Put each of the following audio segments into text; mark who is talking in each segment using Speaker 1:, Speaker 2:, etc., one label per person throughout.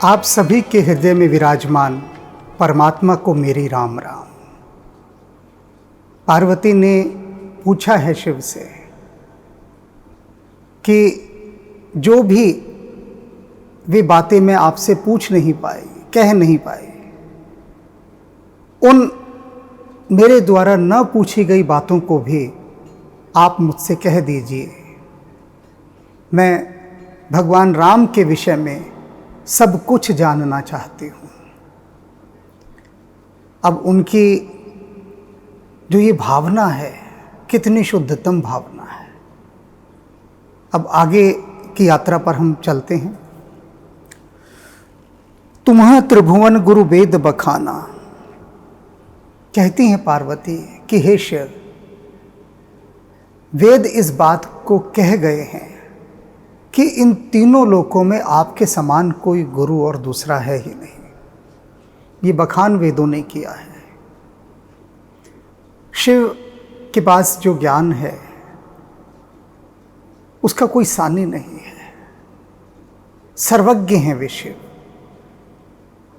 Speaker 1: आप सभी के हृदय में विराजमान परमात्मा को मेरी राम राम। पार्वती ने पूछा है शिव से कि जो भी वे बातें मैं आपसे पूछ नहीं पाई, कह नहीं पाई, उन मेरे द्वारा न पूछी गई बातों को भी आप मुझसे कह दीजिए। मैं भगवान राम के विषय में सब कुछ जानना चाहती हूँ। अब उनकी जो ये भावना है, कितनी शुद्धतम भावना है। अब आगे की यात्रा पर हम चलते हैं। तुम्ह त्रिभुवन गुरु वेद बखाना, कहती हैं पार्वती कि हे शिव, वेद इस बात को कह गए हैं कि इन तीनों लोकों में आपके समान कोई गुरु और दूसरा है ही नहीं। ये बखान वेदों ने किया है। शिव के पास जो ज्ञान है उसका कोई सानी नहीं है। सर्वज्ञ हैं वे शिव।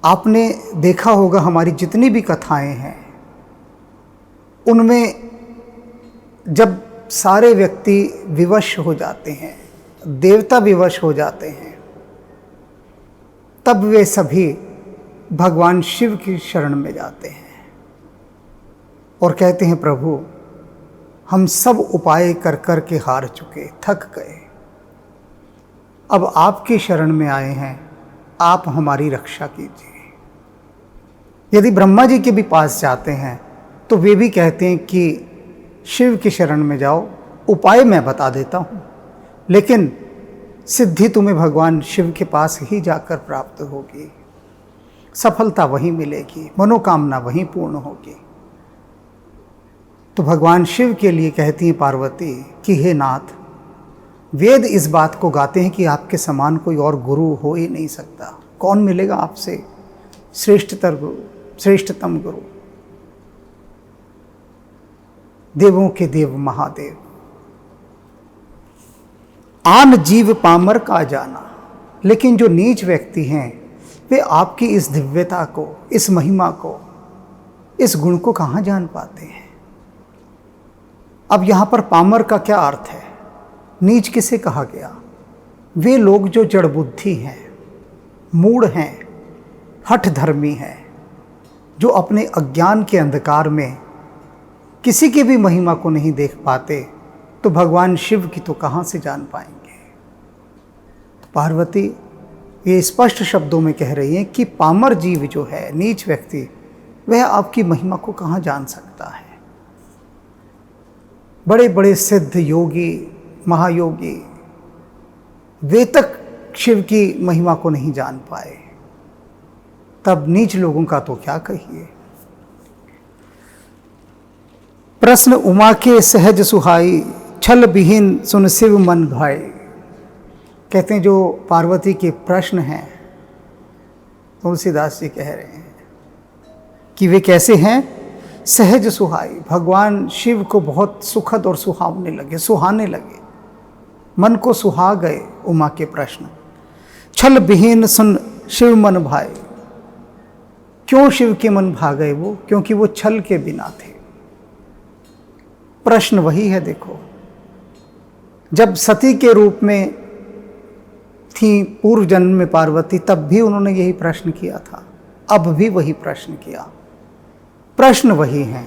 Speaker 1: आपने देखा होगा हमारी जितनी भी कथाएं हैं उनमें जब सारे व्यक्ति विवश हो जाते हैं, देवता विवश हो जाते हैं, तब वे सभी भगवान शिव की शरण में जाते हैं और कहते हैं, प्रभु हम सब उपाय कर कर के हार चुके, थक गए, अब आपकी शरण में आए हैं, आप हमारी रक्षा कीजिए। यदि ब्रह्मा जी के भी पास जाते हैं तो वे भी कहते हैं कि शिव की शरण में जाओ, उपाय मैं बता देता हूँ, लेकिन सिद्धि तुम्हें भगवान शिव के पास ही जाकर प्राप्त होगी, सफलता वहीं मिलेगी, मनोकामना वहीं पूर्ण होगी। तो भगवान शिव के लिए कहती हैं पार्वती कि हे नाथ, वेद इस बात को गाते हैं कि आपके समान कोई और गुरु हो ही नहीं सकता। कौन मिलेगा आपसे श्रेष्ठतर गुरु, श्रेष्ठतम गुरु, देवों के देव महादेव। आन जीव पामर का जाना, लेकिन जो नीच व्यक्ति हैं वे आपकी इस दिव्यता को, इस महिमा को, इस गुण को कहाँ जान पाते हैं। अब यहाँ पर पामर का क्या अर्थ है, नीच किसे कहा गया? वे लोग जो जड़ बुद्धि हैं, मूढ़ हैं, हठ धर्मी हैं, जो अपने अज्ञान के अंधकार में किसी की भी महिमा को नहीं देख पाते, तो भगवान शिव की तो कहाँ से जान पाएंगे। पार्वती ये स्पष्ट शब्दों में कह रही हैं कि पामर जीव जो है, नीच व्यक्ति, वह आपकी महिमा को कहाँ जान सकता है। बड़े बड़े सिद्ध योगी, महायोगी, वे तक शिव की महिमा को नहीं जान पाए, तब नीच लोगों का तो क्या कहिए। प्रश्न उमा के सहज सुहाई, छल विहीन सुन शिव मन भाई। कहते हैं जो पार्वती के प्रश्न हैं, तुलसीदास जी कह रहे हैं कि वे कैसे हैं, सहज सुहाई, भगवान शिव को बहुत सुखद और सुहावने लगे, सुहाने लगे, मन को सुहा गए उमा के प्रश्न। छल विहीन सुन शिव मन भाई, क्यों शिव के मन भा गए वो? क्योंकि वो छल के बिना थे। प्रश्न वही है, देखो, जब सती के रूप में थी पूर्व जन्म में पार्वती, तब भी उन्होंने यही प्रश्न किया था, अब भी वही प्रश्न किया। प्रश्न वही हैं,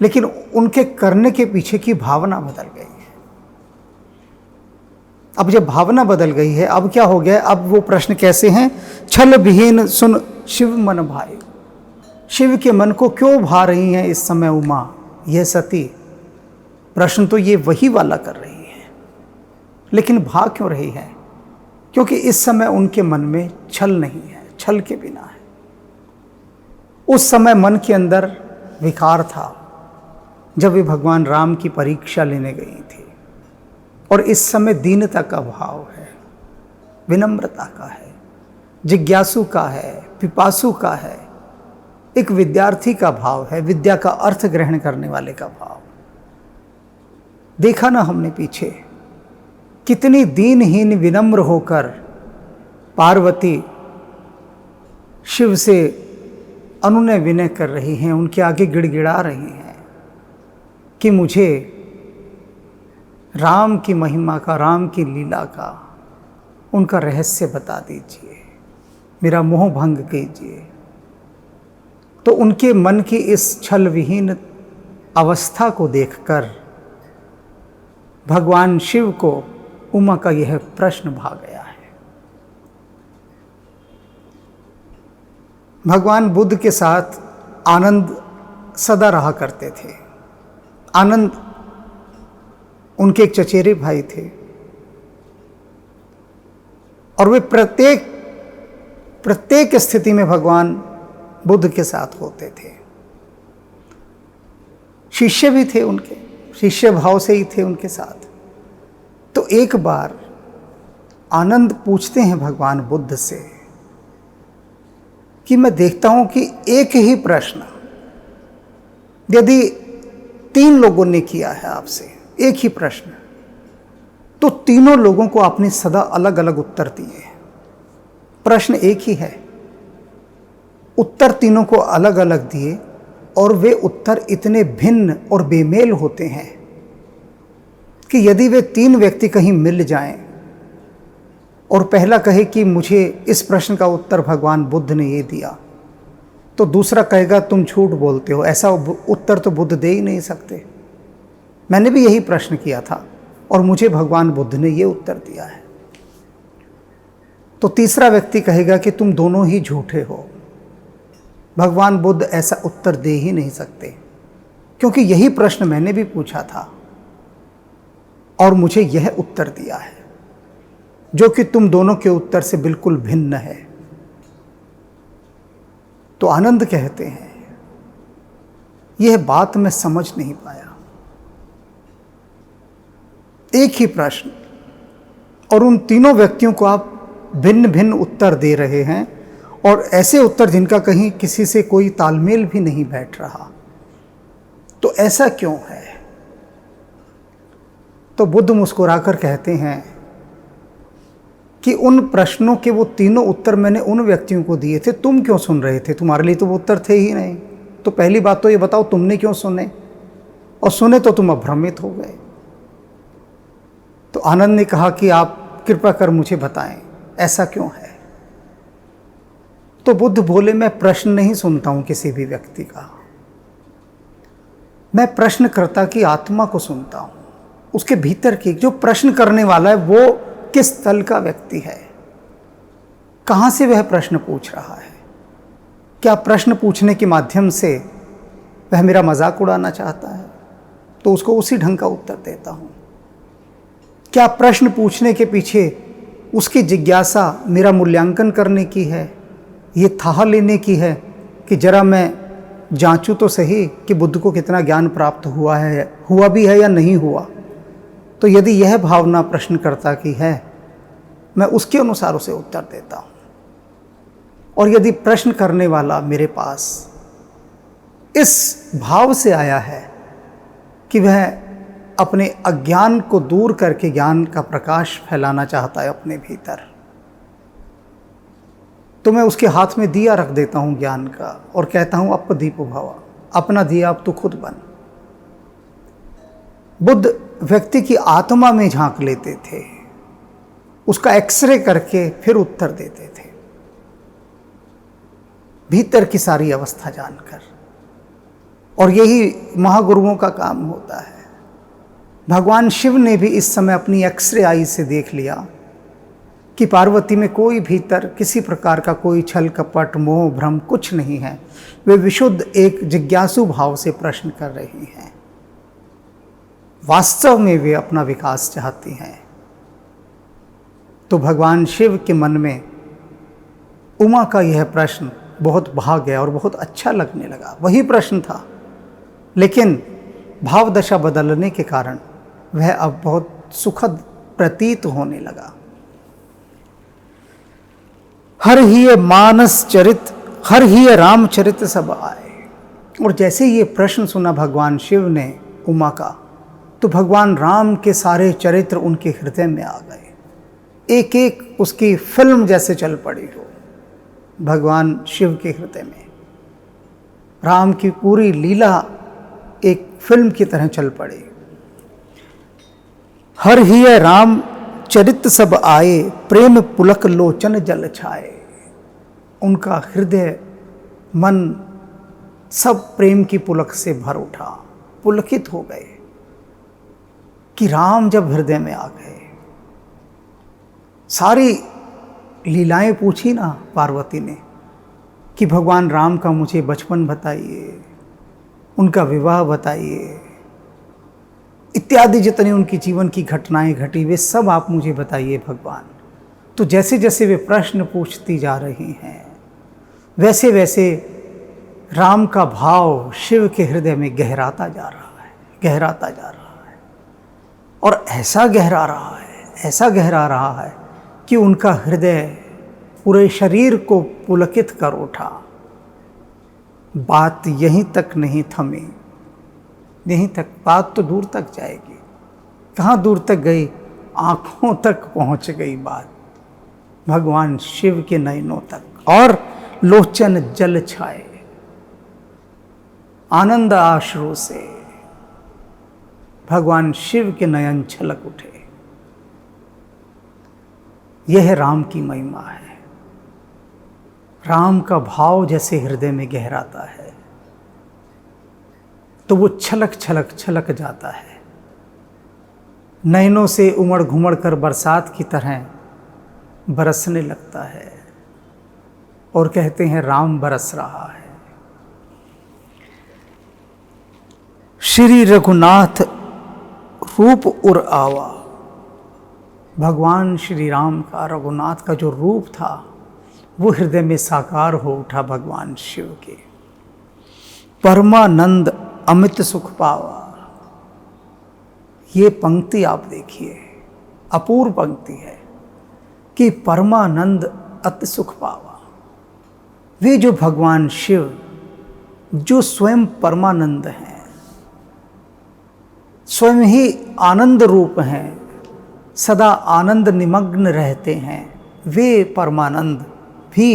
Speaker 1: लेकिन उनके करने के पीछे की भावना बदल गई है। अब जब भावना बदल गई है, अब क्या हो गया? अब वो प्रश्न कैसे हैं? छल विहीन सुन शिव मन भाई, शिव के मन को क्यों भा रही हैं इस समय उमा, यह सती? प्रश्न तो ये वही वाला कर रही है, लेकिन भा क्यों रही है? क्योंकि इस समय उनके मन में छल नहीं है, छल के बिना है। उस समय मन के अंदर विकार था जब वे भगवान राम की परीक्षा लेने गई थी, और इस समय दीनता का भाव है, विनम्रता का है, जिज्ञासु का है, पिपासु का है, एक विद्यार्थी का भाव है, विद्या का अर्थ ग्रहण करने वाले का भाव। देखा ना हमने पीछे कितनी दीनहीन विनम्र होकर पार्वती शिव से अनुनय विनय कर रही हैं, उनके आगे गिड़गिड़ा रही हैं कि मुझे राम की महिमा का, राम की लीला का, उनका रहस्य बता दीजिए, मेरा मोह भंग कीजिए। तो उनके मन की इस छल विहीन अवस्था को देखकर भगवान शिव को उमा का यह प्रश्न भा गया है। भगवान बुद्ध के साथ आनंद सदा रहा करते थे। आनंद उनके एक चचेरे भाई थे और वे प्रत्येक स्थिति में भगवान बुद्ध के साथ होते थे। शिष्य भी थे उनके, शिष्य भाव से ही थे उनके साथ। तो एक बार आनंद पूछते हैं भगवान बुद्ध से कि मैं देखता हूं कि एक ही प्रश्न यदि 3 लोगों ने किया है आपसे, एक ही प्रश्न, तो तीनों लोगों को आपने सदा अलग अलग उत्तर दिए हैं। प्रश्न एक ही है, उत्तर तीनों को अलग अलग दिए और वे उत्तर इतने भिन्न और बेमेल होते हैं कि यदि वे 3 व्यक्ति कहीं मिल जाएं और पहला कहे कि मुझे इस प्रश्न का उत्तर भगवान बुद्ध ने ये दिया, तो दूसरा कहेगा तुम झूठ बोलते हो, ऐसा उत्तर तो बुद्ध दे ही नहीं सकते, मैंने भी यही प्रश्न किया था और मुझे भगवान बुद्ध ने ये उत्तर दिया है। तो तीसरा व्यक्ति कहेगा कि तुम दोनों ही झूठे हो, भगवान बुद्ध ऐसा उत्तर दे ही नहीं सकते, क्योंकि यही प्रश्न मैंने भी पूछा था और मुझे यह उत्तर दिया है जो कि तुम दोनों के उत्तर से बिल्कुल भिन्न है। तो आनंद कहते हैं यह बात मैं समझ नहीं पाया, एक ही प्रश्न और उन तीनों व्यक्तियों को आप भिन्न भिन्न उत्तर दे रहे हैं और ऐसे उत्तर जिनका कहीं किसी से कोई तालमेल भी नहीं बैठ रहा, तो ऐसा क्यों है? तो बुद्ध मुस्कुराकर कहते हैं कि उन प्रश्नों के वो तीनों उत्तर मैंने उन व्यक्तियों को दिए थे, तुम क्यों सुन रहे थे? तुम्हारे लिए तो वो उत्तर थे ही नहीं। तो पहली बात तो ये बताओ तुमने क्यों सुने, और सुने तो तुम अभ्रमित हो गए। तो आनंद ने कहा कि आप कृपा कर मुझे बताएं ऐसा क्यों है। तो बुद्ध बोले मैं प्रश्न नहीं सुनता हूं किसी भी व्यक्ति का, मैं प्रश्नकर्ता की आत्मा को सुनता हूं, उसके भीतर की। जो प्रश्न करने वाला है वो किस तल का व्यक्ति है, कहां से वह प्रश्न पूछ रहा है। क्या प्रश्न पूछने के माध्यम से वह मेरा मजाक उड़ाना चाहता है, तो उसको उसी ढंग का उत्तर देता हूं। क्या प्रश्न पूछने के पीछे उसकी जिज्ञासा मेरा मूल्यांकन करने की है, ये थाह लेने की है कि जरा मैं जांचूं तो सही कि बुद्ध को कितना ज्ञान प्राप्त हुआ भी है या नहीं हुआ। तो यदि यह भावना प्रश्नकर्ता की है, मैं उसके अनुसार उसे उत्तर देता हूं। और यदि प्रश्न करने वाला मेरे पास इस भाव से आया है कि वह अपने अज्ञान को दूर करके ज्ञान का प्रकाश फैलाना चाहता है अपने भीतर, तो मैं उसके हाथ में दिया रख देता हूं ज्ञान का और कहता हूं अप दीपो भव, अपना दिया अब तू खुद बन। बुद्ध व्यक्ति की आत्मा में झांक लेते थे, उसका एक्सरे करके फिर उत्तर देते थे, भीतर की सारी अवस्था जानकर। और यही महागुरुओं का काम होता है। भगवान शिव ने भी इस समय अपनी एक्सरे आई से देख लिया कि पार्वती में कोई भीतर किसी प्रकार का कोई छल कपट मोह भ्रम कुछ नहीं है। वे विशुद्ध एक जिज्ञासु भाव से प्रश्न कर रही हैं, वास्तव में वे अपना विकास चाहती हैं। तो भगवान शिव के मन में उमा का यह प्रश्न बहुत भा गया और बहुत अच्छा लगने लगा। वही प्रश्न था, लेकिन भाव दशा बदलने के कारण वह अब बहुत सुखद प्रतीत होने लगा। हर ही मानस चरित, हर ही रामचरित सब आए। और जैसे ये प्रश्न सुना भगवान शिव ने उमा का, तो भगवान राम के सारे चरित्र उनके हृदय में आ गए, एक एक उसकी फिल्म जैसे चल पड़ी हो। भगवान शिव के हृदय में। राम की पूरी लीला एक फिल्म की तरह चल पड़ी। हर ही राम चरित सब आए, प्रेम पुलक लोचन जल छाए। उनका हृदय मन सब प्रेम की पुलक से भर उठा, पुलकित हो गए कि राम जब हृदय में आ गए। सारी लीलाएं पूछी ना पार्वती ने कि भगवान राम का मुझे बचपन बताइए, उनका विवाह बताइए, इत्यादि जितनी उनकी जीवन की घटनाएं घटी वे सब आप मुझे बताइए भगवान। तो जैसे जैसे वे प्रश्न पूछती जा रही हैं वैसे वैसे राम का भाव शिव के हृदय में गहराता जा रहा है, गहराता जा रहा है। और ऐसा गहरा रहा है, ऐसा गहरा रहा है कि उनका हृदय पूरे शरीर को पुलकित कर उठा। बात यहीं तक नहीं थमी, यहीं तक, बात तो दूर तक जाएगी। कहाँ दूर तक गई? आँखों तक पहुँच गई बात, भगवान शिव के नयनों तक। और लोचन जल छाए, आनंद आश्रु से भगवान शिव के नयन छलक उठे। यह राम की महिमा है। राम का भाव जैसे हृदय में गहराता है तो वो छलक छलक छलक जाता है, नैनों से उमड़ घुमड़ कर बरसात की तरह बरसने लगता है। और कहते हैं राम बरस रहा है। श्री रघुनाथ रूप उर आवा, भगवान श्री राम का, रघुनाथ का जो रूप था वो हृदय में साकार हो उठा भगवान शिव के। परमानंद अमित सुख पावा, ये पंक्ति आप देखिए, अपूर्व पंक्ति है कि परमानंद अति सुख पावा। वे जो भगवान शिव जो स्वयं परमानंद हैं, स्वयं ही आनंद रूप हैं, सदा आनंद निमग्न रहते हैं, वे परमानंद भी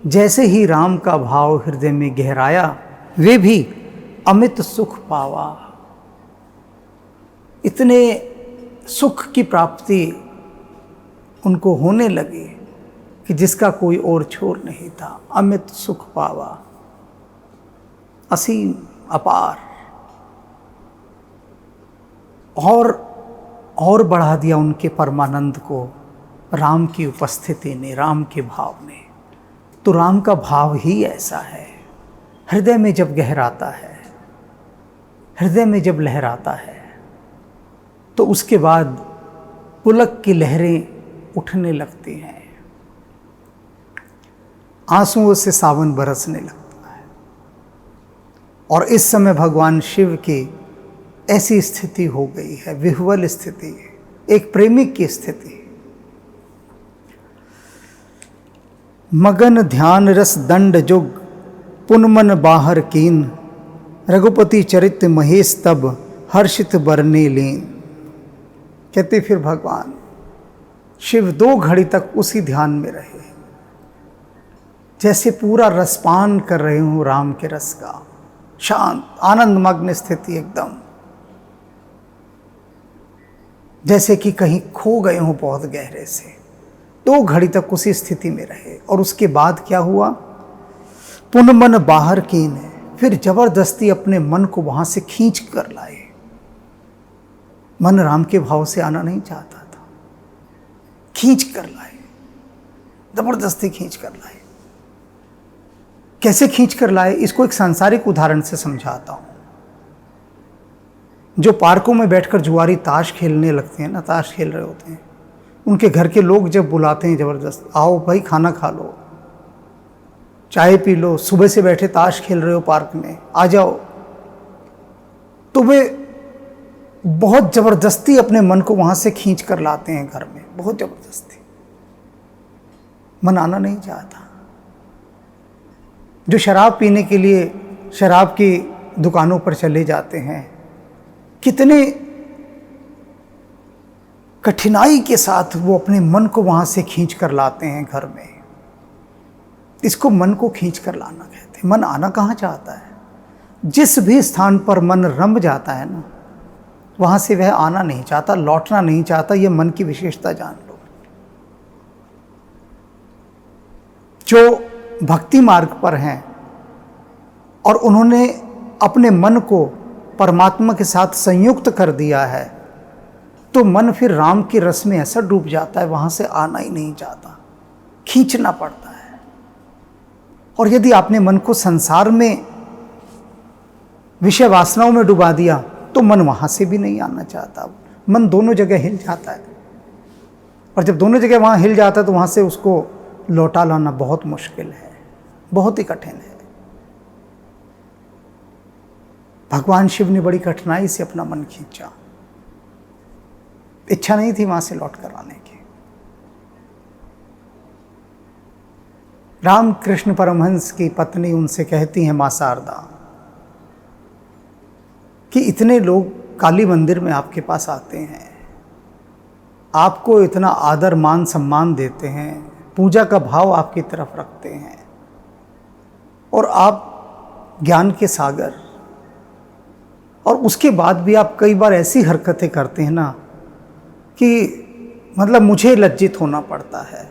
Speaker 1: जैसे ही राम का भाव हृदय में गहराया वे भी अमित सुख पावा। इतने सुख की प्राप्ति उनको होने लगी कि जिसका कोई और छोर नहीं था। अमित सुख पावा, असीम, अपार। और बढ़ा दिया उनके परमानंद को राम की उपस्थिति ने, राम के भाव ने। तो राम का भाव ही ऐसा है, हृदय में जब गहराता है, हृदय में जब लहराता है तो उसके बाद पुलक की लहरें उठने लगती हैं, आंसुओं से सावन बरसने लगता है। और इस समय भगवान शिव की ऐसी स्थिति हो गई है, विह्वल स्थिति, एक प्रेमिक की स्थिति। मगन ध्यान रस दंड जुग, पुनमन बाहर कीन, रघुपति चरित महेश तब, हर्षित बरने लीन। कहते फिर भगवान शिव 2 घड़ी तक उसी ध्यान में रहे, जैसे पूरा रसपान कर रहे हूँ राम के रस का, शांत आनंदमग्न स्थिति एकदम, जैसे कि कहीं खो गए हों बहुत गहरे से। 2 घड़ी तक उसी स्थिति में रहे। और उसके बाद क्या हुआ? पुनमन बाहर कीन, फिर जबरदस्ती अपने मन को वहां से खींच कर लाए। मन राम के भाव से आना नहीं चाहता था, खींच कर लाए, जबरदस्ती खींच कर लाए। कैसे खींच कर लाए? इसको एक सांसारिक उदाहरण से समझाता हूं। जो पार्कों में बैठकर जुआरी ताश खेलने लगते हैं ना, ताश खेल रहे होते हैं, उनके घर के लोग जब बुलाते हैं जबरदस्त, आओ भाई खाना खा लो, चाय पी लो, सुबह से बैठे ताश खेल रहे हो पार्क में, आ जाओ, तो वे बहुत जबरदस्ती अपने मन को वहां से खींच कर लाते हैं घर में, बहुत जबरदस्ती। मन आना नहीं चाहता। जो शराब पीने के लिए शराब की दुकानों पर चले जाते हैं, कितने कठिनाई के साथ वो अपने मन को वहां से खींच कर लाते हैं घर में। इसको मन को खींच कर लाना कहते हैं। मन आना कहाँ चाहता है? जिस भी स्थान पर मन रम जाता है ना, वहाँ से वह आना नहीं चाहता, लौटना नहीं चाहता। ये मन की विशेषता जान लो। जो भक्ति मार्ग पर हैं और उन्होंने अपने मन को परमात्मा के साथ संयुक्त कर दिया है, तो मन फिर राम के रस में ऐसा डूब जाता है, वहाँ से आना ही नहीं चाहता, खींचना पड़ता है। और यदि आपने मन को संसार में विषय वासनाओं में डुबा दिया, तो मन वहाँ से भी नहीं आना चाहता। मन दोनों जगह हिल जाता है, और जब दोनों जगह वहाँ हिल जाता है तो वहाँ से उसको लौटा लाना बहुत मुश्किल है, बहुत ही कठिन है। भगवान शिव ने बड़ी कठिनाई से अपना मन खींचा। इच्छा नहीं थी वहां से लौट कर आने की। रामकृष्ण परमहंस की पत्नी उनसे कहती हैं, मां शारदा, कि इतने लोग काली मंदिर में आपके पास आते हैं, आपको इतना आदर मान सम्मान देते हैं, पूजा का भाव आपकी तरफ रखते हैं, और आप ज्ञान के सागर, और उसके बाद भी आप कई बार ऐसी हरकतें करते हैं ना कि मतलब मुझे लज्जित होना पड़ता है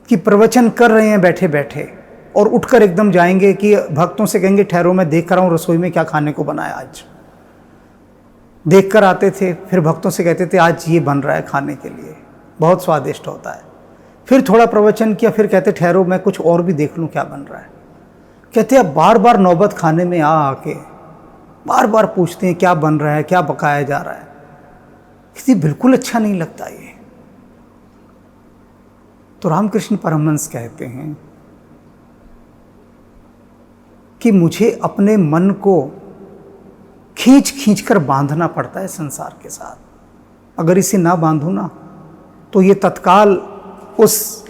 Speaker 1: कि प्रवचन कर रहे हैं बैठे बैठे और उठकर एकदम जाएंगे कि भक्तों से कहेंगे ठहरो मैं देख रहा हूँ रसोई में क्या खाने को बनाया आज। देख कर आते थे, फिर भक्तों से कहते थे आज ये बन रहा है खाने के लिए, बहुत स्वादिष्ट होता है। फिर थोड़ा प्रवचन किया, फिर कहते ठहरो मैं कुछ और भी देख लूँ क्या बन रहा है। कहते अब बार बार नौबत खाने में आके बार बार पूछते हैं क्या बन रहा है, क्या पकाया जा रहा है। किसी बिल्कुल अच्छा नहीं लगता ये। तो रामकृष्ण परमहंस कहते हैं कि मुझे अपने मन को खींच खींच कर बांधना पड़ता है संसार के साथ। अगर इसे ना बांधूं ना तो ये तत्काल उस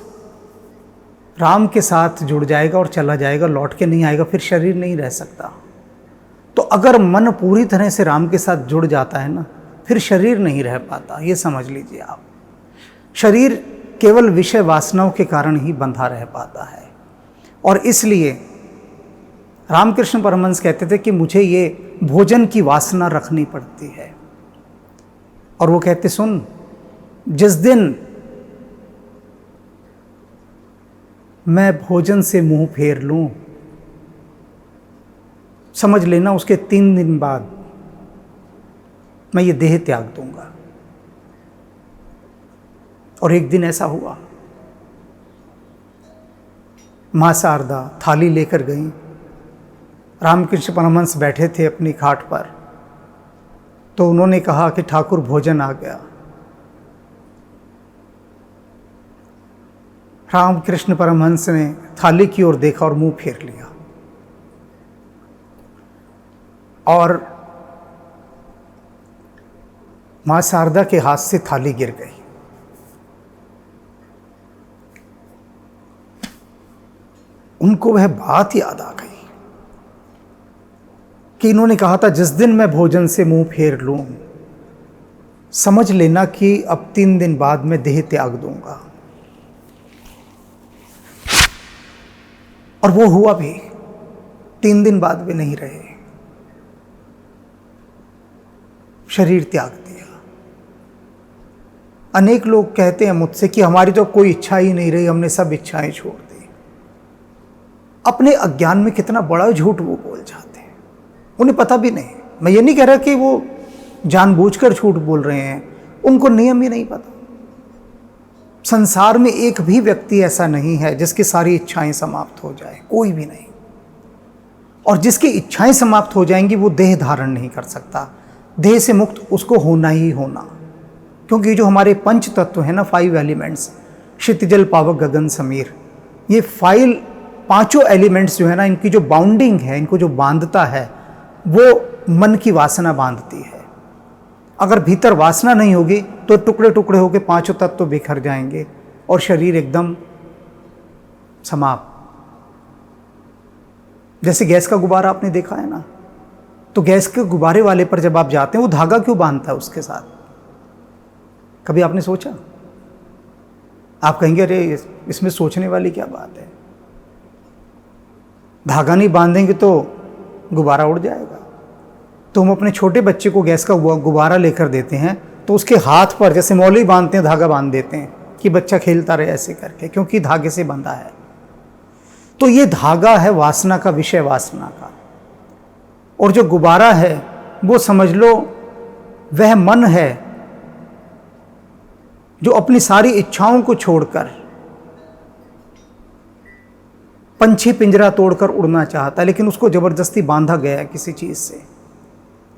Speaker 1: राम के साथ जुड़ जाएगा और चला जाएगा, लौट के नहीं आएगा, फिर शरीर नहीं रह सकता। तो अगर मन पूरी तरह से राम के साथ जुड़ जाता है ना, फिर शरीर नहीं रह पाता। ये समझ लीजिए आप, शरीर केवल विषय वासनाओं के कारण ही बंधा रह पाता है। और इसलिए रामकृष्ण परमहंस कहते थे कि मुझे ये भोजन की वासना रखनी पड़ती है। और वो कहते सुन, जिस दिन मैं भोजन से मुंह फेर लूं, समझ लेना उसके 3 दिन बाद मैं ये देह त्याग दूंगा। और एक दिन ऐसा हुआ, मां शारदा थाली लेकर गई। रामकृष्ण परमहंस बैठे थे अपनी खाट पर, तो उन्होंने कहा कि ठाकुर भोजन आ गया। रामकृष्ण परमहंस ने थाली की ओर देखा और मुंह फेर लिया, और मां शारदा के हाथ से थाली गिर गई। उनको वह बात याद आ गई कि इन्होंने कहा था जिस दिन मैं भोजन से मुंह फेर लूं, समझ लेना कि अब 3 दिन बाद मैं देह त्याग दूंगा। और वो हुआ भी, 3 दिन बाद भी नहीं रहे, शरीर त्याग दिया। अनेक लोग कहते हैं मुझसे कि हमारी तो कोई इच्छा ही नहीं रही, हमने सब इच्छाएं छोड़ दी। अपने अज्ञान में कितना बड़ा झूठ वो बोल जाते हैं, उन्हें पता भी नहीं। मैं ये नहीं कह रहा कि वो जानबूझकर झूठ बोल रहे हैं, उनको नियम ही नहीं पता। संसार में एक भी व्यक्ति ऐसा नहीं है जिसकी सारी इच्छाएं समाप्त हो जाए, कोई भी नहीं। और जिसकी इच्छाएं समाप्त हो जाएंगी वो देह धारण नहीं कर सकता। देह से मुक्त उसको होना ही होना, क्योंकि जो हमारे पंच तत्व है ना, 5 एलिमेंट्स, क्षितिजल पावक गगन समीर, ये 5 एलिमेंट्स जो है ना, इनकी जो बाउंडिंग है, इनको जो बांधता है, वो मन की वासना बांधती है। अगर भीतर वासना नहीं होगी तो टुकड़े टुकड़े होकर 5 तत्व बिखर जाएंगे और शरीर एकदम समाप्त। जैसे गैस का गुब्बारा आपने देखा है ना, तो गैस के गुब्बारे वाले पर जब आप जाते हैं, वो धागा क्यों बांधता है उसके साथ? कभी आपने सोचा? आप कहेंगे अरे इसमें सोचने वाली क्या बात है। धागा नहीं बांधेंगे तो गुब्बारा उड़ जाएगा। तो हम अपने छोटे बच्चे को गैस का गुब्बारा लेकर देते हैं तो उसके हाथ पर जैसे मौली बांधते हैं धागा बांध देते हैं कि बच्चा खेलता रहे ऐसे करके, क्योंकि धागे से बंधा है। तो ये धागा है वासना का, विषय वासना का। और जो गुब्बारा है वो समझ लो वह मन है जो अपनी सारी इच्छाओं को छोड़कर पंछी पिंजरा तोड़कर उड़ना चाहता है, लेकिन उसको जबरदस्ती बांधा गया है, किसी चीज से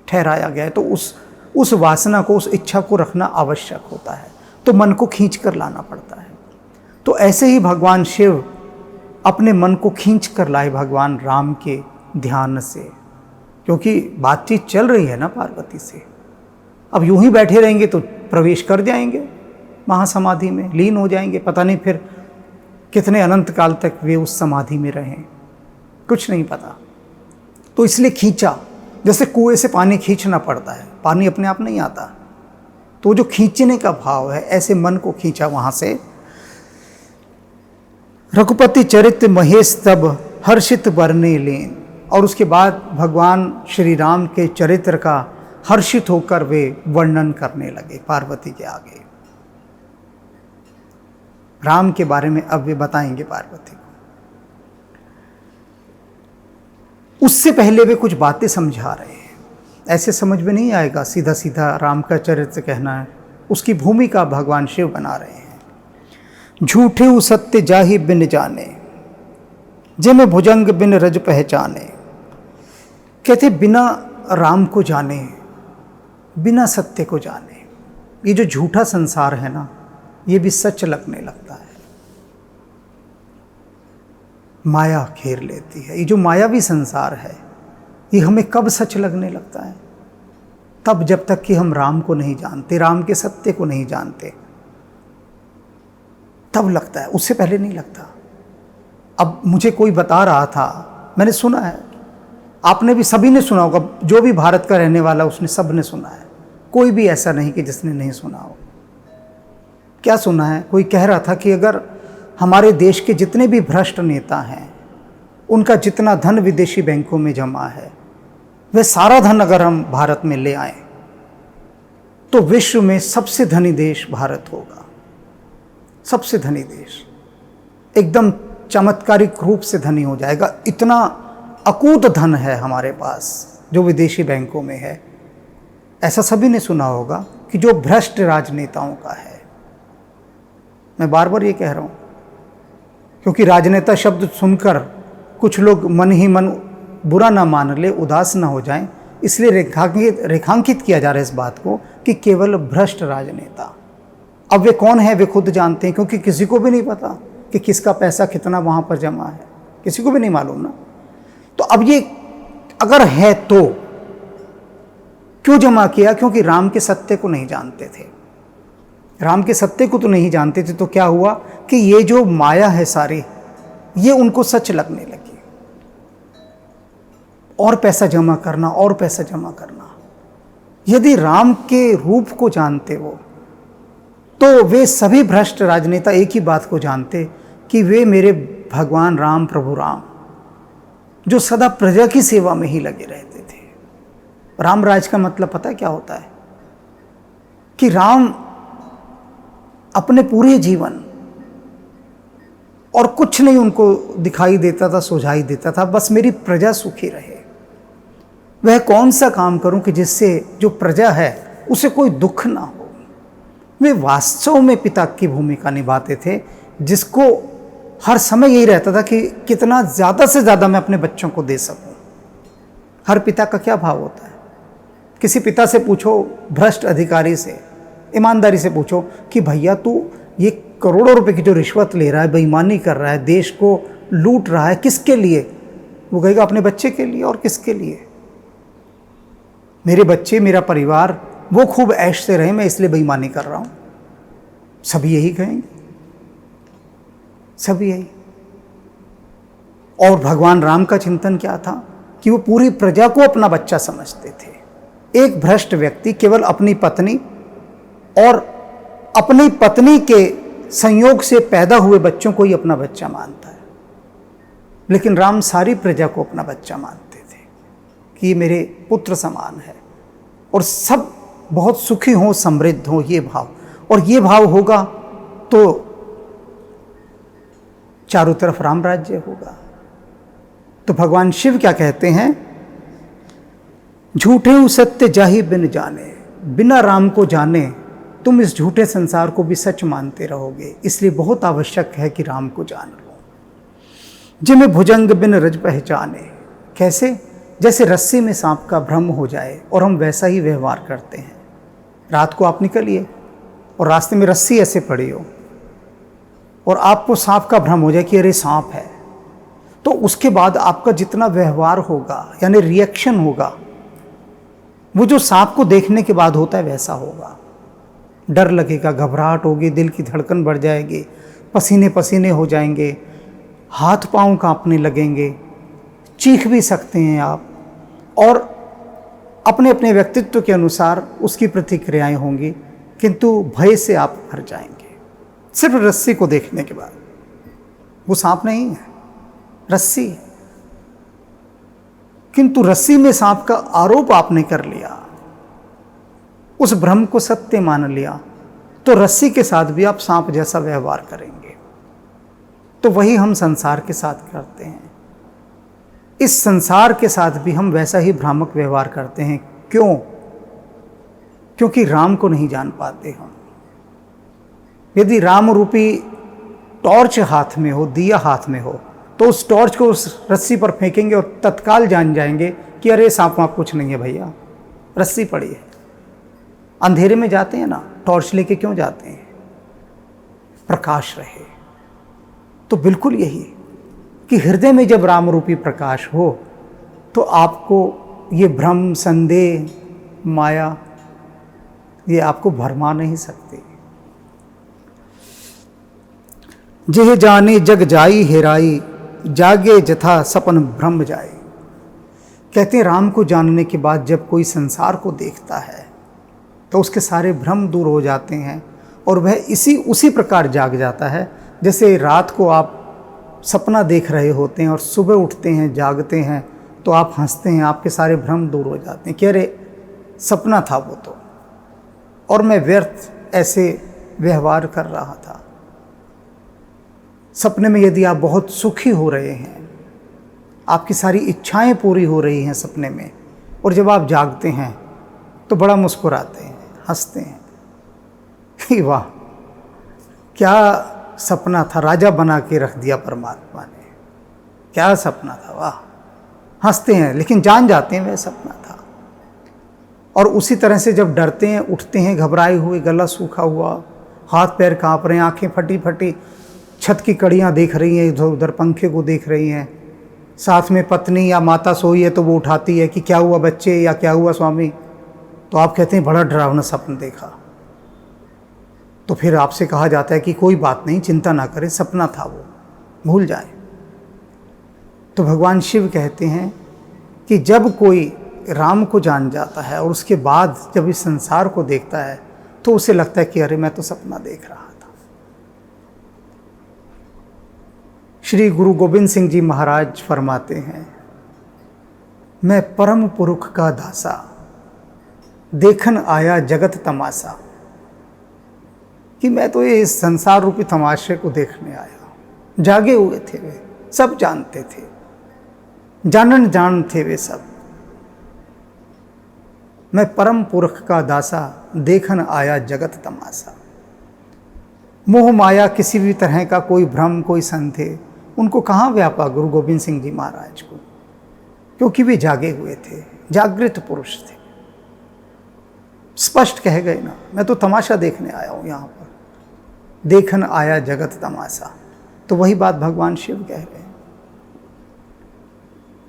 Speaker 1: ठहराया गया है। तो उस वासना को, उस इच्छा को रखना आवश्यक होता है, तो मन को खींच कर लाना पड़ता है। तो ऐसे ही भगवान शिव अपने मन को खींच कर लाए भगवान राम के ध्यान से, क्योंकि बातचीत चल रही है ना पार्वती से। अब यूं ही बैठे रहेंगे तो प्रवेश कर जाएंगे महासमाधि में, लीन हो जाएंगे, पता नहीं फिर कितने अनंत काल तक वे उस समाधि में रहें, कुछ नहीं पता। तो इसलिए खींचा, जैसे कुएं से पानी खींचना पड़ता है, पानी अपने आप नहीं आता। तो जो खींचने का भाव है, ऐसे मन को खींचा वहां से। रघुपति चरित्र महेश तब हर्षित बरने लेन। और उसके बाद भगवान श्री राम के चरित्र का हर्षित होकर वे वर्णन करने लगे पार्वती के आगे। राम के बारे में अब वे बताएंगे पार्वती को। उससे पहले वे कुछ बातें समझा रहे हैं। ऐसे समझ में नहीं आएगा सीधा सीधा राम का चरित्र कहना है, उसकी भूमिका भगवान शिव बना रहे हैं। झूठे उ सत्य जाहि बिन जाने, जिम भुजंग बिन रज पहचाने। कहते बिना राम को जाने, बिना सत्य को जाने, ये जो झूठा संसार है ना, ये भी सच लगने लगता है। माया घेर लेती है। ये जो मायावी संसार है, ये हमें कब सच लगने लगता है? तब जब तक कि हम राम को नहीं जानते, राम के सत्य को नहीं जानते, तब लगता है, उससे पहले नहीं लगता। अब मुझे कोई बता रहा था, मैंने सुना है, आपने भी, सभी ने सुना होगा, जो भी भारत का रहने वाला उसने, सब ने सुना है, कोई भी ऐसा नहीं कि जिसने नहीं सुना हो। क्या सुना है? कोई कह रहा था कि अगर हमारे देश के जितने भी भ्रष्ट नेता हैं, उनका जितना धन विदेशी बैंकों में जमा है, वह सारा धन अगर हम भारत में ले आए तो विश्व में सबसे धनी देश भारत होगा। सबसे धनी देश, एकदम चमत्कारिक रूप से धनी हो जाएगा। इतना अकूत धन है हमारे पास जो विदेशी बैंकों में है। ऐसा सभी ने सुना होगा कि जो भ्रष्ट राजनेताओं का है। मैं बार बार ये कह रहा हूँ क्योंकि राजनेता शब्द सुनकर कुछ लोग मन ही मन बुरा ना मान ले, उदास ना हो जाएं, इसलिए रेखांकित किया जा रहा है इस बात को कि केवल भ्रष्ट राजनेता। अब वे कौन है वे खुद जानते हैं, क्योंकि किसी को भी नहीं पता कि किसका पैसा कितना वहाँ पर जमा है, किसी को भी नहीं मालूम ना। तो अब ये अगर है तो क्यों जमा किया? क्योंकि राम के सत्य को नहीं जानते थे। राम के सत्य को तो नहीं जानते थे, तो क्या हुआ कि ये जो माया है सारी, ये उनको सच लगने लगी। और पैसा जमा करना, और पैसा जमा करना। यदि राम के रूप को जानते वो, तो वे सभी भ्रष्ट राजनेता एक ही बात को जानते कि वे मेरे भगवान राम, प्रभु राम, जो सदा प्रजा की सेवा में ही लगे रहते थे। राम राज का मतलब पता है क्या होता है? कि राम अपने पूरे जीवन और कुछ नहीं उनको दिखाई देता था, सुझाई देता था, बस मेरी प्रजा सुखी रहे। वह कौन सा काम करूं कि जिससे जो प्रजा है उसे कोई दुख ना हो। वे वास्तव में पिता की भूमिका निभाते थे, जिसको हर समय यही रहता था कि कितना ज़्यादा से ज़्यादा मैं अपने बच्चों को दे सकूं। हर पिता का क्या भाव होता है? किसी पिता से पूछो, भ्रष्ट अधिकारी से ईमानदारी से पूछो कि भैया तू ये करोड़ों रुपए की जो रिश्वत ले रहा है, बेईमानी कर रहा है, देश को लूट रहा है, किसके लिए? वो कहेगा अपने बच्चे के लिए। और किसके लिए? मेरे बच्चे, मेरा परिवार, वो खूब ऐश से रहे, मैं इसलिए बेईमानी कर रहा हूँ। सभी यही कहेंगे, सभी यही। और भगवान राम का चिंतन क्या था कि वो पूरी प्रजा को अपना बच्चा समझते थे। एक भ्रष्ट व्यक्ति केवल अपनी पत्नी और अपनी पत्नी के संयोग से पैदा हुए बच्चों को ही अपना बच्चा मानता है। लेकिन राम सारी प्रजा को अपना बच्चा मानते थे कि ये मेरे पुत्र समान है, और सब बहुत सुखी हों, समृद्ध हों, ये भाव। और ये भाव होगा तो चारों तरफ राम राज्य होगा। तो भगवान शिव क्या कहते हैं, झूठे सत्य जाहि बिन जाने, बिना राम को जाने तुम इस झूठे संसार को भी सच मानते रहोगे। इसलिए बहुत आवश्यक है कि राम को जान लो। जिन्हें भुजंग बिन रज पहचाने, कैसे? जैसे रस्सी में सांप का भ्रम हो जाए और हम वैसा ही व्यवहार करते हैं। रात को आप निकलिए और रास्ते में रस्सी ऐसे पड़ी हो और आपको सांप का भ्रम हो जाए कि अरे सांप है, तो उसके बाद आपका जितना व्यवहार होगा यानी रिएक्शन होगा, वो जो सांप को देखने के बाद होता है वैसा होगा। डर लगेगा, घबराहट होगी, दिल की धड़कन बढ़ जाएगी, पसीने पसीने हो जाएंगे, हाथ पांव कांपने लगेंगे, चीख भी सकते हैं आप, और अपने अपने व्यक्तित्व के अनुसार उसकी प्रतिक्रियाएं होंगी, किंतु भय से आप भर जाएंगे सिर्फ रस्सी को देखने के बाद। वो सांप नहीं है, रस्सी है। किंतु रस्सी में सांप का आरोप आपने कर लिया, उस भ्रम को सत्य मान लिया, तो रस्सी के साथ भी आप सांप जैसा व्यवहार करेंगे। तो वही हम संसार के साथ करते हैं। इस संसार के साथ भी हम वैसा ही भ्रामक व्यवहार करते हैं। क्यों? क्योंकि राम को नहीं जान पाते हम। यदि राम रूपी टॉर्च हाथ में हो, दिया हाथ में हो, तो उस टॉर्च को उस रस्सी पर फेंकेंगे और तत्काल जान जाएंगे कि अरे सांप वाप कुछ नहीं है भैया, रस्सी पड़ी है। अंधेरे में जाते हैं ना, टॉर्च लेके क्यों जाते हैं? प्रकाश रहे। तो बिल्कुल यही कि हृदय में जब राम रूपी प्रकाश हो तो आपको ये भ्रम, संदेह, माया, ये आपको भरमा नहीं सकते। जिह जाने जग जाई हेराई, जागे जथा सपन भ्रम जाए। कहते हैं राम को जानने के बाद जब कोई संसार को देखता है तो उसके सारे भ्रम दूर हो जाते हैं और वह उसी प्रकार जाग जाता है जैसे रात को आप सपना देख रहे होते हैं और सुबह उठते हैं, जागते हैं तो आप हंसते हैं, आपके सारे भ्रम दूर हो जाते हैं कि अरे सपना था वो तो, और मैं व्यर्थ ऐसे व्यवहार कर रहा था। सपने में यदि आप बहुत सुखी हो रहे हैं, आपकी सारी इच्छाएं पूरी हो रही हैं सपने में, और जब आप जागते हैं तो बड़ा मुस्कुराते हैं, हंसते हैं कि वाह क्या सपना था, राजा बना के रख दिया परमात्मा ने, क्या सपना था, वाह। हंसते हैं लेकिन जान जाते हैं वह सपना था। और उसी तरह से जब डरते हैं, उठते हैं घबराए हुए, गला सूखा हुआ, हाथ पैर कांप रहे हैं, आंखें फटी फटी, छत की कड़ियाँ देख रही हैं, इधर उधर पंखे को देख रही हैं, साथ में पत्नी या माता सोई है तो वो उठाती है कि क्या हुआ बच्चे, या क्या हुआ स्वामी, तो आप कहते हैं बड़ा डरावना सपना देखा। तो फिर आपसे कहा जाता है कि कोई बात नहीं, चिंता ना करें, सपना था वो, भूल जाए। तो भगवान शिव कहते हैं कि जब कोई राम को जान जाता है और उसके बाद जब इस संसार को देखता है तो उसे लगता है कि अरे मैं तो सपना देख रहा था। श्री गुरु गोविंद सिंह जी महाराज फरमाते हैं, मैं परम पुरुष का दासा, देखन आया जगत तमाशा, कि मैं तो ये इस संसार रूपी तमाशे को देखने आया। जागे हुए थे वे, सब जानते थे, जानन जान थे वे सब। मैं परम पुरख का दासा, देखन आया जगत तमाशा। मोह माया किसी भी तरह का कोई भ्रम, कोई संदेह उनको कहाँ व्यापा गुरु गोविंद सिंह जी महाराज को, क्योंकि वे जागे हुए थे, जागृत पुरुष थे। स्पष्ट कह गए ना, मैं तो तमाशा देखने आया हूँ यहाँ पर, देखन आया जगत तमाशा। तो वही बात भगवान शिव कह रहे हैं।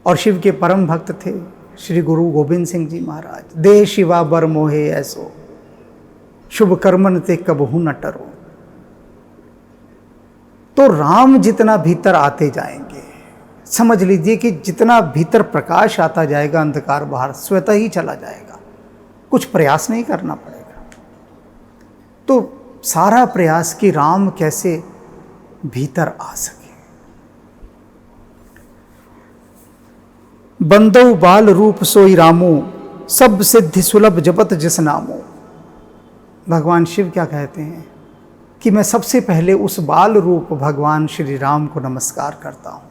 Speaker 1: और शिव के परम भक्त थे श्री गुरु गोविंद सिंह जी महाराज। देह शिवा बर मोहे ऐसो, शुभ कर्मन ते कबहू न टरो। तो राम जितना भीतर आते जाएंगे, समझ लीजिए कि जितना भीतर प्रकाश आता जाएगा, अंधकार बाहर स्वतः ही चला जाएगा, कुछ प्रयास नहीं करना पड़ेगा। तो सारा प्रयास कि राम कैसे भीतर आ सके। बंदौ बाल रूप सोई रामो, सब सिद्धि सुलभ जपत जिस नामो। भगवान शिव क्या कहते हैं कि मैं सबसे पहले उस बाल रूप भगवान श्री राम को नमस्कार करता हूँ।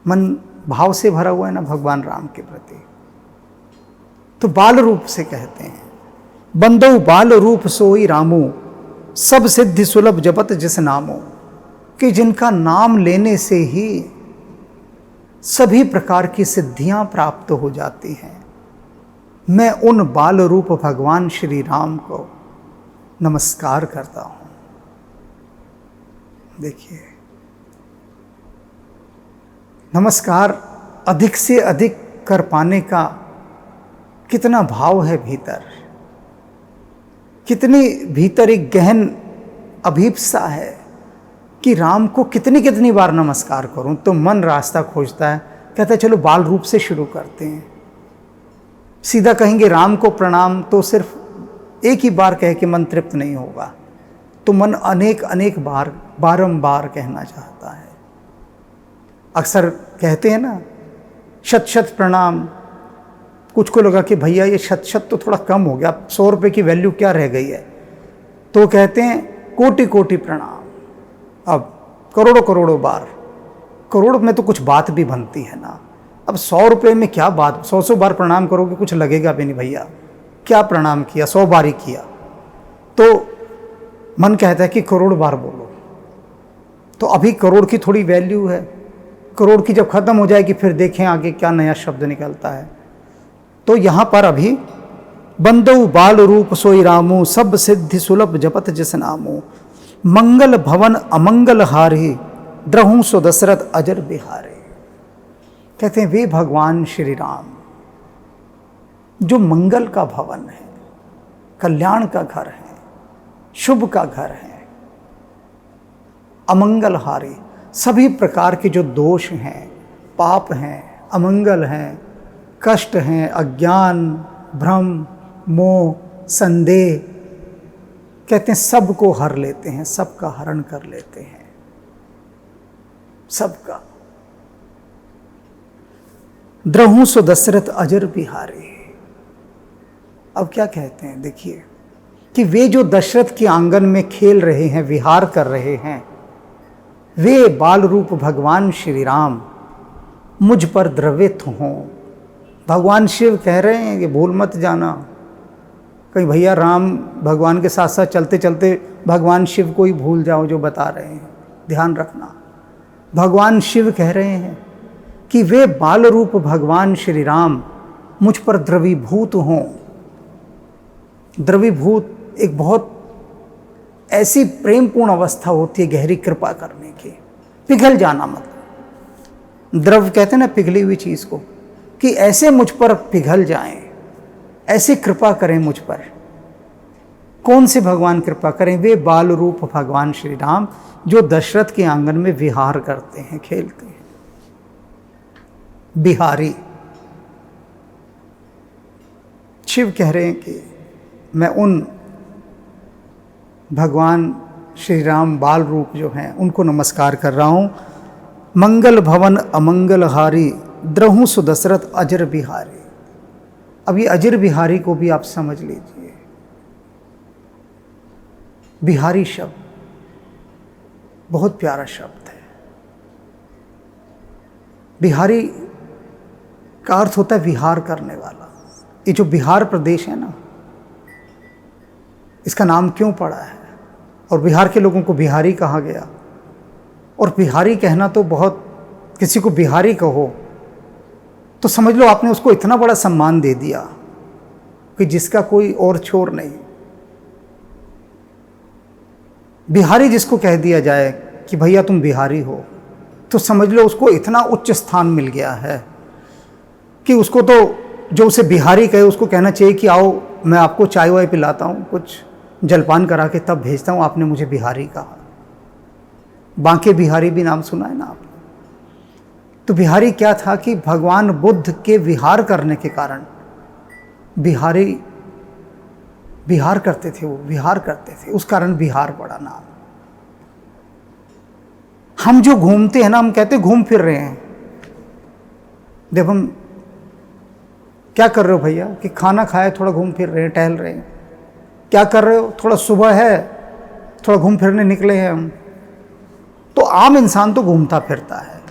Speaker 1: मन भाव से भरा हुआ है ना भगवान राम के प्रति, तो बाल रूप से कहते हैं। बंदौ बाल रूप सोई रामो, सब सिद्धि सुलभ जपत जिस नामो, कि जिनका नाम लेने से ही सभी प्रकार की सिद्धियां प्राप्त हो जाती हैं। मैं उन बाल रूप भगवान श्री राम को नमस्कार करता हूं। देखिए, नमस्कार अधिक से अधिक कर पाने का कितना भाव है भीतर, कितनी भीतर एक गहन अभीप्सा है कि राम को कितनी कितनी बार नमस्कार करूं। तो मन रास्ता खोजता है, कहता है चलो बाल रूप से शुरू करते हैं। सीधा कहेंगे राम को प्रणाम तो सिर्फ एक ही बार कह के मन तृप्त नहीं होगा, तो मन अनेक अनेक बार बारंबार कहना चाहता है। अक्सर कहते हैं ना शत शत प्रणाम। कुछ को लगा कि भैया ये शत शत तो थोड़ा कम हो गया, 100 रुपये की वैल्यू क्या रह गई है, तो कहते हैं कोटि कोटि प्रणाम। अब करोड़ों करोड़ों बार, करोड़ में तो कुछ बात भी बनती है ना। अब 100 रुपये में क्या बात, 100 बार प्रणाम करोगे कुछ लगेगा भी नहीं भैया, क्या प्रणाम किया, 100 बार ही किया। तो मन कहता है कि करोड़ बार बोलो। तो अभी करोड़ की थोड़ी वैल्यू है, करोड़ की जब खत्म हो जाएगी फिर देखें आगे क्या नया शब्द निकलता है। तो यहाँ पर अभी बंदौ बाल रूप सोई रामो, सब सिद्धि सुलभ जपत जिस नामो, मंगल भवन अमंगल हारे, द्रहु सो दशरथ अजर बिहारे। कहते हैं वे भगवान श्री राम जो मंगल का भवन है, कल्याण का घर है, शुभ का घर है, अमंगल हारे, सभी प्रकार के जो दोष हैं, पाप हैं, अमंगल हैं, कष्ट हैं, अज्ञान, भ्रम, मोह, संदेह, कहते हैं सबको हर लेते हैं, सबका हरण कर लेते हैं, सबका। द्रहु सो दशरथ अजर बिहारे। अब क्या कहते हैं, देखिए कि वे जो दशरथ के आंगन में खेल रहे हैं, विहार कर रहे हैं, वे बाल रूप भगवान श्री राम मुझ पर द्रवित हों। भगवान शिव कह रहे हैं कि भूल मत जाना कहीं भैया राम भगवान के साथ साथ चलते चलते भगवान शिव को ही भूल जाओ जो बता रहे हैं, ध्यान रखना। भगवान शिव कह रहे हैं कि वे बाल रूप भगवान श्री राम मुझ पर द्रवीभूत हों। द्रवीभूत एक बहुत ऐसी प्रेमपूर्ण अवस्था होती है गहरी कृपा करने की। पिघल जाना मतलब, द्रव कहते हैं ना पिघली हुई चीज़ को, कि ऐसे मुझ पर पिघल जाएं, ऐसी कृपा करें मुझ पर। कौन से भगवान कृपा करें? वे बाल रूप भगवान श्री राम जो दशरथ के आंगन में विहार करते हैं, खेलते हैं। बिहारी शिव कह रहे हैं कि मैं उन भगवान श्री राम बाल रूप जो हैं उनको नमस्कार कर रहा हूँ। मंगल भवन अमंगल हारी, द्रहु सु दशरथ अजर बिहारी। अब ये अजर बिहारी को भी आप समझ लीजिए। बिहारी शब्द बहुत प्यारा शब्द है। बिहारी का अर्थ होता है विहार करने वाला। ये जो बिहार प्रदेश है ना, इसका नाम क्यों पड़ा है और बिहार के लोगों को बिहारी कहा गया? और बिहारी कहना तो बहुत, किसी को बिहारी कहो तो समझ लो आपने उसको इतना बड़ा सम्मान दे दिया कि जिसका कोई और छोर नहीं। बिहारी जिसको कह दिया जाए कि भैया तुम बिहारी हो, तो समझ लो उसको इतना उच्च स्थान मिल गया है कि उसको तो जो उसे बिहारी कहे उसको कहना चाहिए कि आओ मैं आपको चाय वाय पिलाता हूँ, कुछ जलपान करा के तब भेजता हूँ, आपने मुझे बिहारी कहा। बांके बिहारी भी नाम सुना है ना आपने? तो बिहारी क्या था कि भगवान बुद्ध के विहार करने के कारण बिहारी विहार करते थे, वो विहार करते थे, उस कारण बिहार पड़ा नाम। हम जो घूमते हैं ना, हम कहते घूम फिर रहे हैं, जब हम क्या कर रहे हो भैया कि खाना खाए, थोड़ा घूम फिर रहे हैं, टहल रहे हैं। क्या कर रहे हो? थोड़ा सुबह है, थोड़ा घूम फिरने निकले हैं हम। तो आम इंसान तो घूमता फिरता है,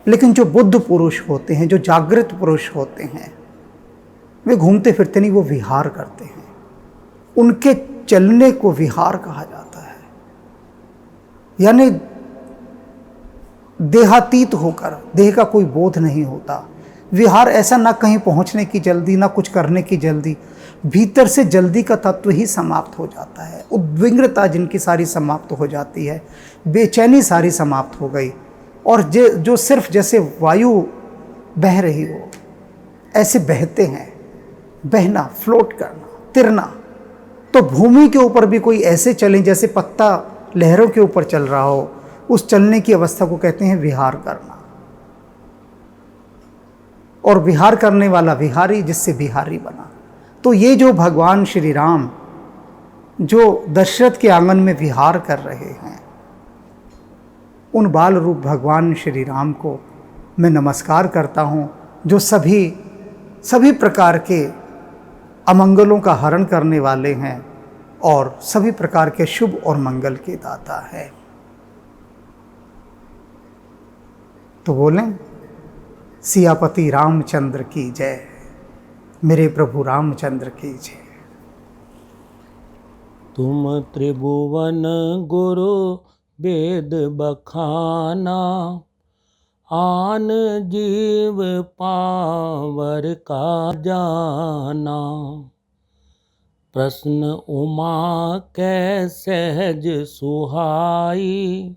Speaker 1: लेकिन जो बुद्ध पुरुष होते हैं, जो जागृत पुरुष होते हैं, वे घूमते फिरते नहीं, वो विहार करते हैं। उनके चलने को विहार कहा जाता है, यानी देहातीत होकर, देह का कोई बोध नहीं होता। विहार ऐसा ना कहीं पहुंचने की जल्दी, ना कुछ करने की जल्दी, भीतर से जल्दी का तत्व ही समाप्त हो जाता है। उद्विग्नता जिनकी सारी समाप्त हो जाती है, बेचैनी सारी समाप्त हो गई, और जो सिर्फ जैसे वायु बह रही हो ऐसे बहते हैं। बहना, फ्लोट करना, तिरना। तो भूमि के ऊपर भी कोई ऐसे चले जैसे पत्ता लहरों के ऊपर चल रहा हो, उस चलने की अवस्था को कहते हैं विहार करना। और विहार करने वाला विहारी, जिससे बिहारी बना। तो ये जो भगवान श्री राम जो दशरथ के आंगन में विहार कर रहे हैं, उन बाल रूप भगवान श्री राम को मैं नमस्कार करता हूँ, जो सभी प्रकार के अमंगलों का हरण करने वाले हैं और सभी प्रकार के शुभ और मंगल के दाता है। तो बोलें, सियापति रामचंद्र की जय, मेरे प्रभु रामचंद्र की जय।
Speaker 2: तुम त्रिभुवन गुरु वेद बखाना, आन जीव पावर का जाना। प्रश्न उमा कै सहज सुहाई,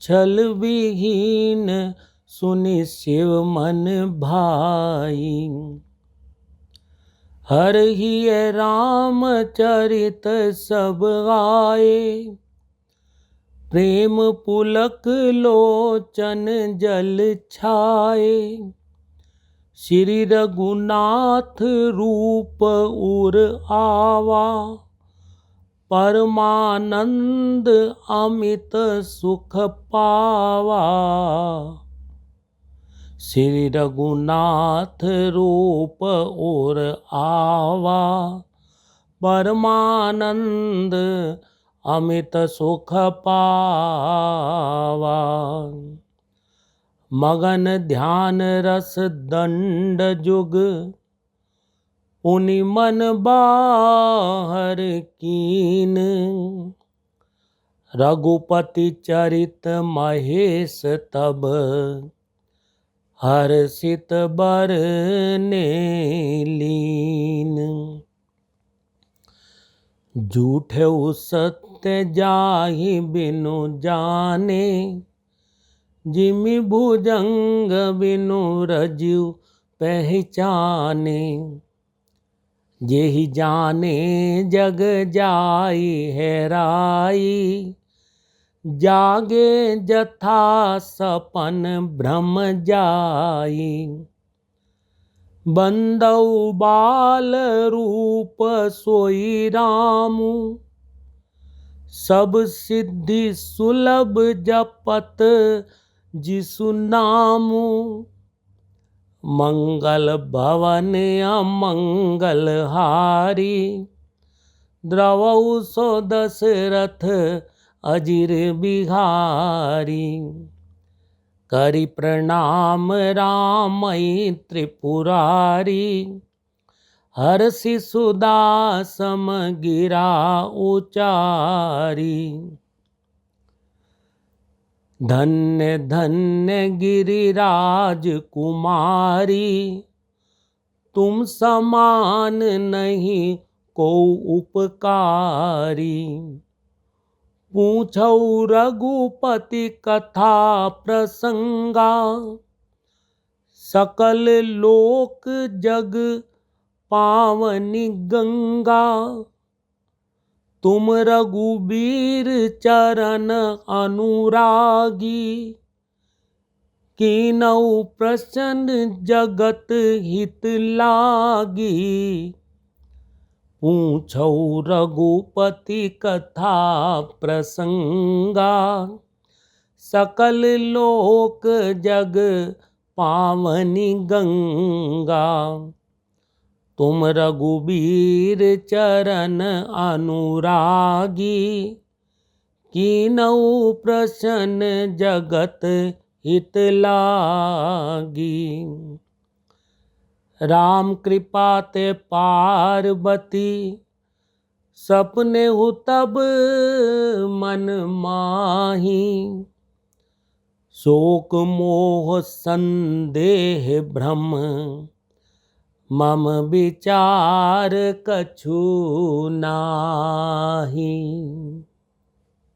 Speaker 2: छल विहीन सुनि शिव मन भाई। हर ही रामचरित सब आए, प्रेम पुलक लोचन जल छाए। श्री रघुनाथ रूप उर आवा, परमानंद अमित सुख पावा। श्री रघुनाथ रूप और आवा, परमानंद अमित सुख पावा। मगन ध्यान रस दंड जुग, पुनि मन बाहर कीन। रघुपति चरित महेश तब, हर्षित बरने लीन। झूठे सत्य जाहि बिनु जाने, जिमि भुजंग बिनु रज्जु पहचाने। जेहि जाने जग जाई हेराई, जागे जथा सपन भ्रम जाई। बंदउ बाल रूप सोई रामु, सब सिद्धि सुलभ जपत जिसु नामु। मंगल भवन अमंगल हारी, द्रवउ सो दशरथ अजिर बिहारी। करि प्रणाम रामई त्रिपुरारी, हर्षि सुदा सम गिरा उचारी। धन्य धन्य गिरिराज कुमारी, तुम समान नहीं को उपकारी। पूछौ रघुपति कथा प्रसंगा, सकल लोक जग पावनी गंगा। तुम रघुबीर चरण अनुरागी, कीनऊ प्रसन्न जगत हित लागी। पूछौ रघुपति कथा प्रसंगा, सकल लोक जग पावनी गंगा। तुम रघुबीर चरण अनुरागी, कीनऊ प्रसन्न जगत हित लागी। राम कृपा ते पार्वती, सपने हु तब मन माही। शोक मोह संदेह भ्रम, मम विचार कछु नाही।